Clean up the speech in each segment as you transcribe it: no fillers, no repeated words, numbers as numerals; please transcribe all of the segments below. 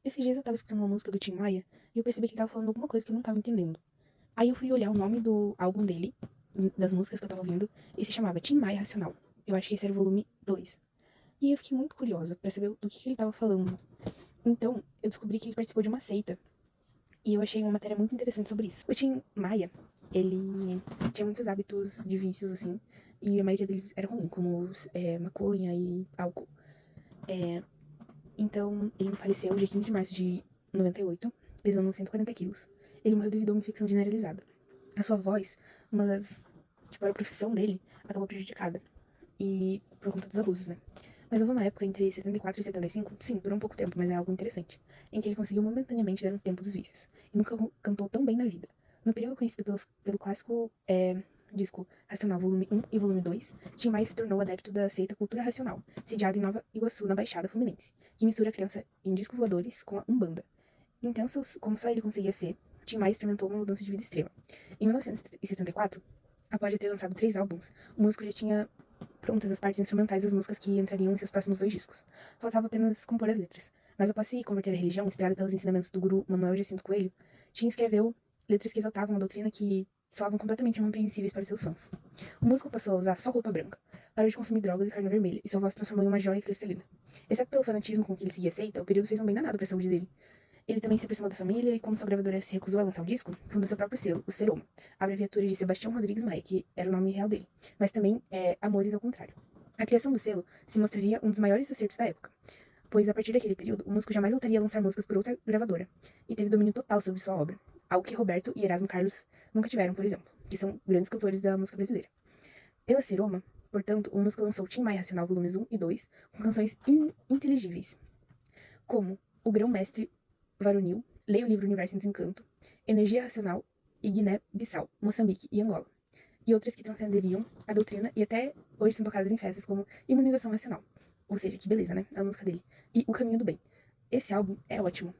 Esses dias eu tava escutando uma música do Tim Maia e eu percebi que ele tava falando alguma coisa que eu não tava entendendo. Aí eu fui olhar o nome do álbum dele, das músicas que eu tava ouvindo, e se chamava Tim Maia Racional. Eu acho que esse era o volume 2. E eu fiquei muito curiosa pra saber do que ele tava falando. Então, eu descobri que ele participou de uma seita. E eu achei uma matéria muito interessante sobre isso. O Tim Maia, ele tinha muitos hábitos de vícios, assim, e a maioria deles era ruim, como maconha e álcool. Então, ele faleceu dia 15 de março de 98, pesando 140 quilos. Ele morreu devido a uma infecção generalizada. A sua voz, uma das. Tipo, a profissão dele, acabou prejudicada. E por conta dos abusos, né? Mas houve uma época entre 74 e 75, sim, durou um pouco tempo, mas é algo interessante, em que ele conseguiu momentaneamente dar um tempo dos vícios. E nunca cantou tão bem na vida. No período conhecido pelo clássico disco Racional Volume 1 e Volume 2, Tim Maia se tornou adepto da seita Cultura Racional, sediada em Nova Iguaçu, na Baixada Fluminense, que mistura a crença em disco voadores com a Umbanda. Intensos como só ele conseguia ser, Tim Maia experimentou uma mudança de vida extrema. Em 1974, após ter lançado 3 álbuns, o músico já tinha prontas as partes instrumentais das músicas que entrariam em seus próximos 2 discos. Faltava apenas compor as letras. Mas após se converter à religião, inspirada pelos ensinamentos do guru Manuel Jacinto Coelho, Tim escreveu letras que exaltavam uma doutrina que soavam completamente incompreensíveis para os seus fãs. O músico passou a usar só roupa branca, parou de consumir drogas e carne vermelha, e sua voz se transformou em uma joia cristalina. Exceto pelo fanatismo com que ele seguia a seita, o período fez um bem danado para a saúde dele. Ele também se aproximou da família e, como sua gravadora se recusou a lançar o disco, fundou seu próprio selo, o Seroma, a abreviatura de Sebastião Rodrigues Maia, que era o nome real dele, mas também Amores ao contrário. A criação do selo se mostraria um dos maiores acertos da época, pois a partir daquele período o músico jamais voltaria a lançar músicas por outra gravadora, e teve domínio total sobre sua obra, algo que Roberto e Erasmo Carlos nunca tiveram, por exemplo, que são grandes cantores da música brasileira. Pela Seroma, portanto, o músico lançou Tim Maia Racional volumes 1 e 2, com canções ininteligíveis, como O Grão-Mestre Varonil, Leia o livro Universo em Desencanto, Energia Racional e Guiné-Bissau, Moçambique e Angola, e outras que transcenderiam a doutrina e até hoje são tocadas em festas como Imunização Racional. Ou seja, que beleza, né? A música dele. E O Caminho do Bem. Esse álbum é ótimo.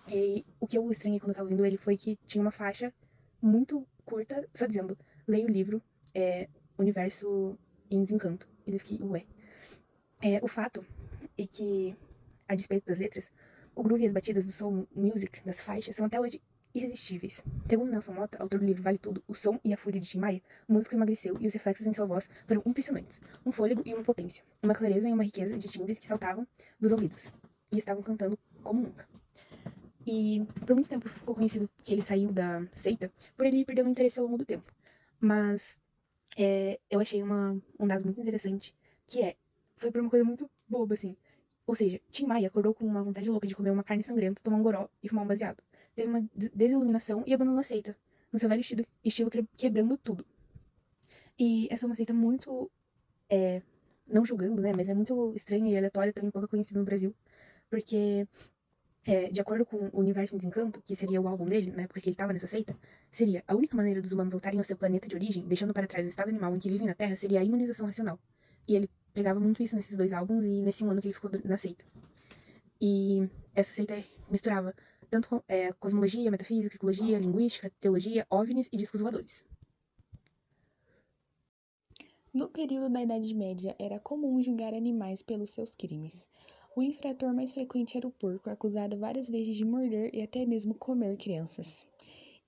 E o que eu estranhei quando eu tava ouvindo ele foi que tinha uma faixa muito curta, só dizendo, leia o livro Universo em Desencanto. E eu fiquei, ué. O fato é que, a despeito das letras, o groove e as batidas do soul music das faixas são até hoje irresistíveis. Segundo Nelson Motta, autor do livro Vale Tudo, O Som e a Fúria de Tim Maia, o músico emagreceu e os reflexos em sua voz foram impressionantes. Um fôlego e uma potência, uma clareza e uma riqueza de timbres que saltavam dos ouvidos e estavam cantando como nunca. E por muito tempo ficou conhecido que ele saiu da seita por ele perder o interesse ao longo do tempo. Mas eu achei um dado muito interessante, que foi por uma coisa muito boba, assim. Ou seja, Tim Maia acordou com uma vontade louca de comer uma carne sangrenta, tomar um goró e fumar um baseado. Teve uma desiluminação e abandonou a seita, no seu velho estilo quebrando tudo. E essa é uma seita muito, não julgando, né, mas é muito estranha e aleatória, também pouco conhecida no Brasil, porque de acordo com o Universo em Desencanto, que seria o álbum dele, na época que ele estava nessa seita, seria a única maneira dos humanos voltarem ao seu planeta de origem, deixando para trás o estado animal em que vivem na Terra, seria a imunização racional. E ele pregava muito isso nesses 2 álbuns e nesse um ano que ele ficou na seita. E essa seita misturava tanto cosmologia, metafísica, ecologia, linguística, teologia, OVNIs e discos voadores. No período da Idade Média, era comum julgar animais pelos seus crimes. O infrator mais frequente era o porco, acusado várias vezes de morder e até mesmo comer crianças.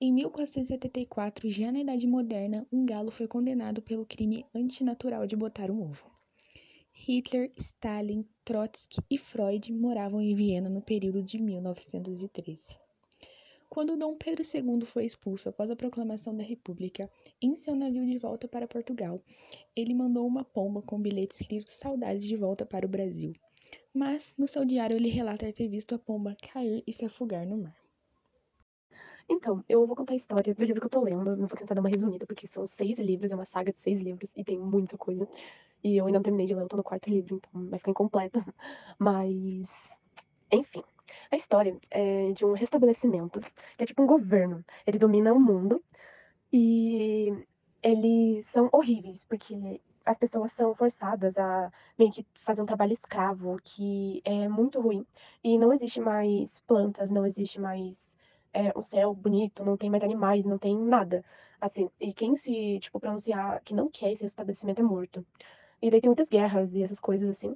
Em 1474, já na Idade Moderna, um galo foi condenado pelo crime antinatural de botar um ovo. Hitler, Stalin, Trotsky e Freud moravam em Viena no período de 1913. Quando Dom Pedro II foi expulso após a proclamação da República, em seu navio de volta para Portugal, ele mandou uma pomba com bilhetes escritos saudades de volta para o Brasil. Mas, no seu diário, ele relata ter visto a pomba cair e se afogar no mar. Então, eu vou contar a história do livro que eu tô lendo. Eu vou tentar dar uma resumida, porque são 6 livros, é uma saga de 6 livros e tem muita coisa. E eu ainda não terminei de ler, eu tô no 4º livro, então vai ficar incompleta. Mas, enfim. A história é de um restabelecimento, que é tipo um governo. Ele domina o mundo e eles são horríveis, porque as pessoas são forçadas a meio que fazer um trabalho escravo, que é muito ruim. E não existe mais plantas, não existe mais um céu bonito, não tem mais animais, não tem nada. Assim, e quem se, tipo, pronunciar que não quer esse estabelecimento é morto. E daí tem muitas guerras e essas coisas assim.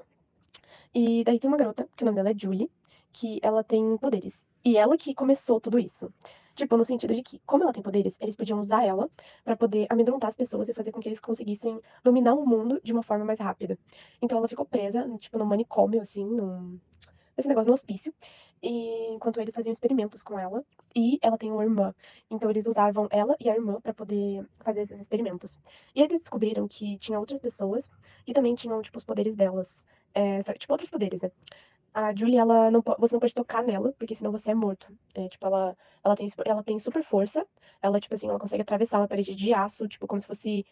E daí tem uma garota, que o nome dela é Julie, que ela tem poderes. E ela que começou tudo isso. Tipo, no sentido de que, como ela tem poderes, eles podiam usar ela pra poder amedrontar as pessoas e fazer com que eles conseguissem dominar o mundo de uma forma mais rápida. Então ela ficou presa, tipo, num manicômio, assim, esse negócio no hospício, e enquanto eles faziam experimentos com ela, e ela tem uma irmã. Então eles usavam ela e a irmã pra poder fazer esses experimentos. E aí eles descobriram que tinha outras pessoas que também tinham, tipo, os poderes delas. Tipo, outros poderes, né? A Julie, ela não, você não pode tocar nela, porque senão você é morto. Tipo, ela tem super força. Ela, tipo assim, ela consegue atravessar uma parede de aço, tipo, como se fosse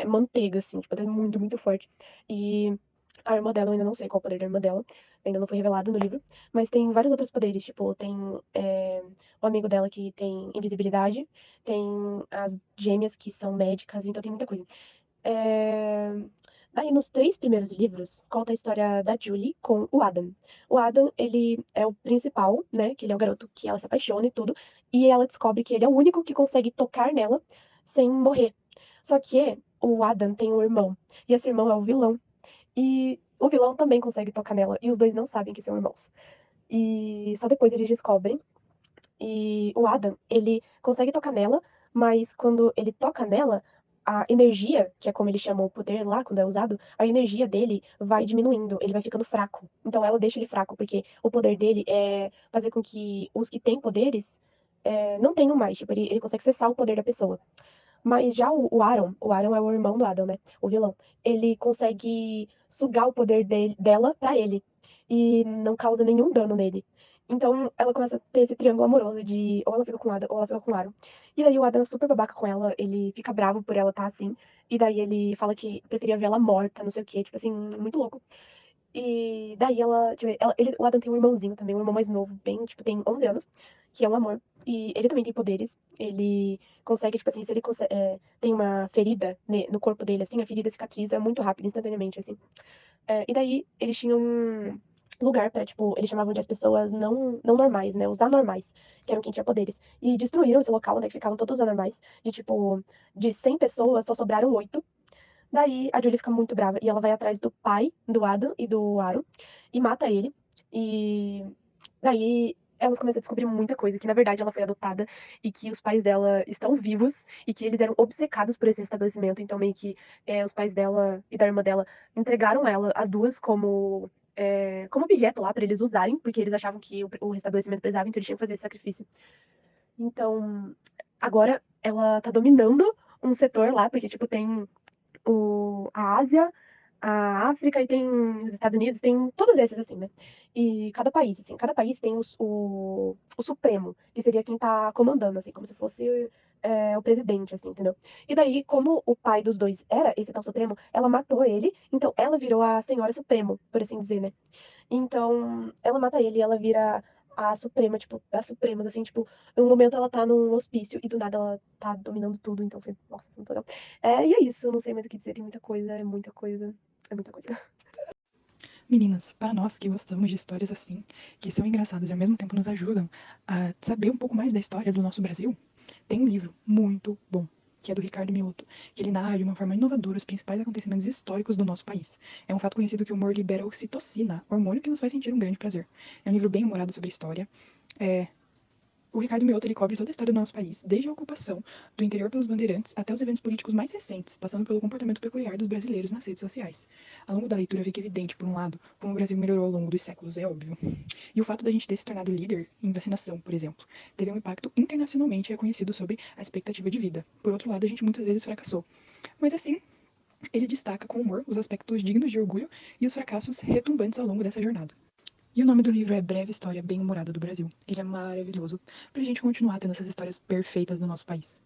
manteiga, assim. Tipo, ela é muito, muito forte. E a irmã dela, eu ainda não sei qual é o poder da irmã dela. Ainda não foi revelado no livro. Mas tem vários outros poderes. Tipo, tem o amigo dela que tem invisibilidade. Tem as gêmeas que são médicas. Então tem muita coisa. É... Daí, nos 3 primeiros livros, conta a história da Julie com o Adam. O Adam, ele é o principal, né? Que ele é o garoto que ela se apaixona e tudo. E ela descobre que ele é o único que consegue tocar nela sem morrer. Só que o Adam tem um irmão. E esse irmão é o vilão. E o vilão também consegue tocar nela. E os dois não sabem que são irmãos. E só depois eles descobrem. E o Adam, ele consegue tocar nela, mas quando ele toca nela, a energia, que é como eles chamam o poder lá, quando é usado, a energia dele vai diminuindo, ele vai ficando fraco. Então ela deixa ele fraco, porque o poder dele é fazer com que os que têm poderes não tenham mais. Tipo, ele consegue cessar o poder da pessoa. Mas já o Aaron é o irmão do Adam, né? O vilão. Ele consegue sugar o poder dela pra ele. E não causa nenhum dano nele. Então ela começa a ter esse triângulo amoroso de ou ela fica com o Adam ou ela fica com o Aaron. E daí o Adam é super babaca com ela, ele fica bravo por ela estar assim. E daí ele fala que preferia ver ela morta, não sei o quê, tipo assim, muito louco. E daí ela, tipo, o Adam tem um irmãozinho também, um irmão mais novo, bem, tipo, tem 11 anos, que é um amor. E ele também tem poderes. Ele consegue, tipo assim, se ele tem uma ferida no corpo dele, assim, a ferida cicatriza muito rápido, instantaneamente, assim. E daí eles tinham um lugar pra, tipo, eles chamavam de as pessoas não normais, né? Os anormais, que eram quem tinha poderes. E destruíram esse local onde ficavam todos os anormais. De, tipo, de 100 pessoas, só sobraram 8. Daí a Julie fica muito brava e ela vai atrás do pai do Adam e do Aaron e mata ele. E daí elas começam a descobrir muita coisa, que na verdade ela foi adotada e que os pais dela estão vivos e que eles eram obcecados por esse estabelecimento. Então meio que os pais dela e da irmã dela entregaram ela, as duas, como objeto lá pra eles usarem, porque eles achavam que o estabelecimento precisava, então eles tinham que fazer esse sacrifício. Então, agora ela tá dominando um setor lá, porque, tipo, tem a Ásia, a África e tem os Estados Unidos, tem todos esses, assim, né? E cada país tem o Supremo, que seria quem tá comandando, assim, como se fosse o presidente, assim, entendeu? E daí, como o pai dos dois era esse tal Supremo, ela matou ele, então ela virou a Senhora Supremo, por assim dizer, né? Então, ela mata ele e ela vira a Suprema, tipo, das Supremas, assim, tipo, em um momento ela tá num hospício e do nada ela tá dominando tudo, então foi, nossa, foi muito legal. E é isso, eu não sei mais o que dizer, tem muita coisa, é muita coisa, é muita coisa. Meninas, para nós que gostamos de histórias assim, que são engraçadas e ao mesmo tempo nos ajudam a saber um pouco mais da história do nosso Brasil, tem um livro muito bom, que é do Ricardo Mioto, que ele narra de uma forma inovadora os principais acontecimentos históricos do nosso país. É um fato conhecido que o humor libera ocitocina, hormônio que nos faz sentir um grande prazer. É um livro bem humorado sobre história. O Ricardo Mioto ele cobre toda a história do nosso país, desde a ocupação do interior pelos bandeirantes até os eventos políticos mais recentes, passando pelo comportamento peculiar dos brasileiros nas redes sociais. Ao longo da leitura fica evidente, por um lado, como o Brasil melhorou ao longo dos séculos, é óbvio. E o fato da gente ter se tornado líder em vacinação, por exemplo, teve um impacto internacionalmente reconhecido sobre a expectativa de vida. Por outro lado, a gente muitas vezes fracassou. Mas assim, ele destaca com humor os aspectos dignos de orgulho e os fracassos retumbantes ao longo dessa jornada. E o nome do livro é Breve História Bem-Humorada do Brasil. Ele é maravilhoso pra gente continuar tendo essas histórias perfeitas no nosso país.